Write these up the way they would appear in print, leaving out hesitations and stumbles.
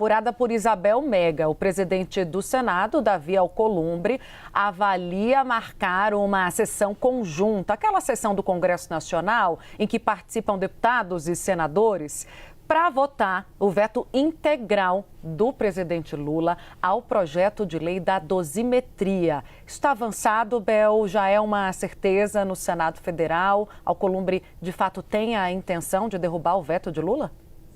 Apurada por Isabel Mega, o presidente do Senado, Davi Alcolumbre, avalia marcar uma sessão conjunta, aquela sessão do Congresso Nacional em que participam deputados e senadores, para votar o veto integral do presidente Lula ao projeto de lei da dosimetria. Está avançado, Bel, já é uma certeza no Senado Federal? Alcolumbre, de fato, tem a intenção de derrubar o veto de Lula?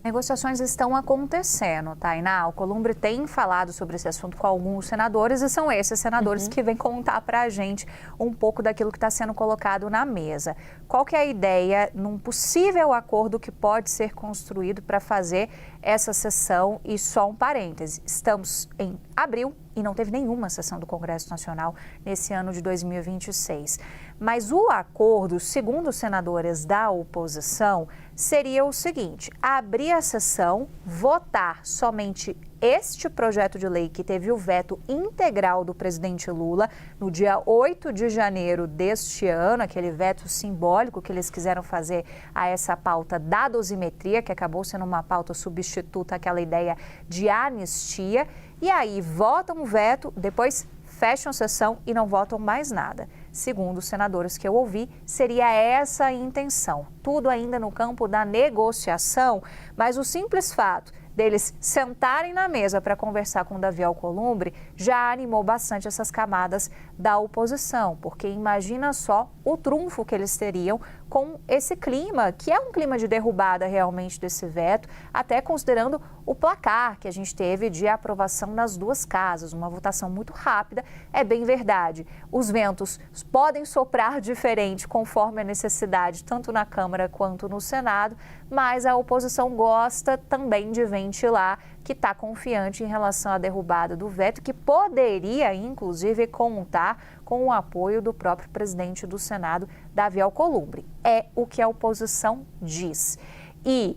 Negociações estão acontecendo, Tainá. Alcolumbre tem falado sobre esse assunto com alguns senadores e são esses senadores que vêm contar para a gente um pouco daquilo que está sendo colocado na mesa. Qual que é a ideia num possível acordo que pode ser construído para fazer essa sessão? E só um parêntese, estamos em abril e não teve nenhuma sessão do Congresso Nacional nesse ano de 2026. Mas o acordo, segundo os senadores da oposição, seria o seguinte: abrir a sessão, votar somente este projeto de lei que teve o veto integral do presidente Lula no dia 8 de janeiro deste ano, aquele veto simbólico que eles quiseram fazer a essa pauta da dosimetria, que acabou sendo uma pauta substituta àquela ideia de anistia. E aí votam o veto, depois fecham a sessão e não votam mais nada. Segundo os senadores que eu ouvi, seria essa a intenção. Tudo ainda no campo da negociação, mas o simples fato deles sentarem na mesa para conversar com Davi Alcolumbre já animou bastante essas camadas da oposição, porque imagina só o trunfo que eles teriam com esse clima, que é um clima de derrubada realmente desse veto, até considerando o placar que a gente teve de aprovação nas duas casas, uma votação muito rápida, é bem verdade. Os ventos podem soprar diferente conforme a necessidade, tanto na Câmara quanto no Senado, mas a oposição gosta também de ventilar que está confiante em relação à derrubada do veto, que poderia, inclusive, contar com o apoio do próprio presidente do Senado, Davi Alcolumbre. É o que a oposição diz. E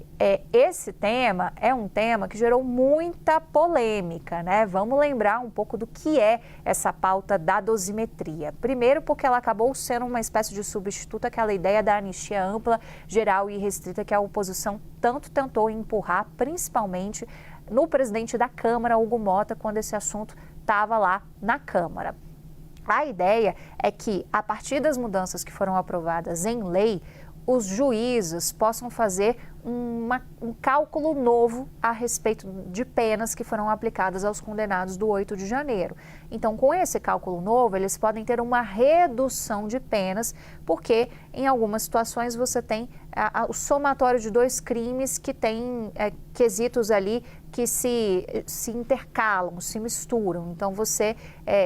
esse tema é um tema que gerou muita polêmica, né? Vamos lembrar um pouco do que é essa pauta da dosimetria. Primeiro, porque ela acabou sendo uma espécie de substituto àquela ideia da anistia ampla, geral e restrita que a oposição tanto tentou empurrar, principalmente no presidente da Câmara, Hugo Mota, quando esse assunto estava lá na Câmara. A ideia é que, a partir das mudanças que foram aprovadas em lei, os juízes possam fazer um cálculo novo a respeito de penas que foram aplicadas aos condenados do 8 de janeiro. Então, com esse cálculo novo, eles podem ter uma redução de penas, porque em algumas situações você tem o somatório de dois crimes que tem quesitos ali que se intercalam, se misturam. Então, você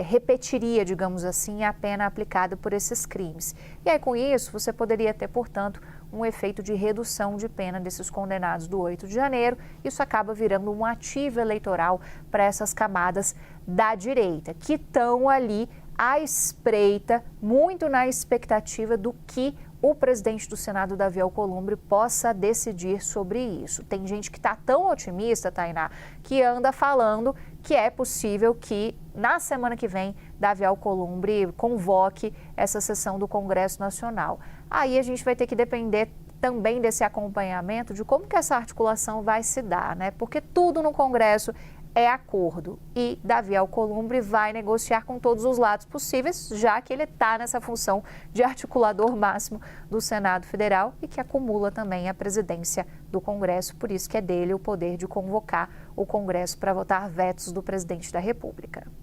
repetiria, digamos assim, a pena aplicada por esses crimes. E aí, com isso, você poderia ter, portanto, um efeito de redução de pena desses condenados do 8 de janeiro. Isso acaba virando um ativo eleitoral para essas camadas da direita, que estão ali à espreita, muito na expectativa do que o presidente do Senado, Davi Alcolumbre, possa decidir sobre isso. Tem gente que está tão otimista, Tainá, que anda falando que é possível que na semana que vem Davi Alcolumbre convoque essa sessão do Congresso Nacional. Aí a gente vai ter que depender também desse acompanhamento de como que essa articulação vai se dar, né? Porque tudo no Congresso é acordo e Davi Alcolumbre vai negociar com todos os lados possíveis, já que ele está nessa função de articulador máximo do Senado Federal e que acumula também a presidência do Congresso, por isso que é dele o poder de convocar o Congresso para votar vetos do presidente da República.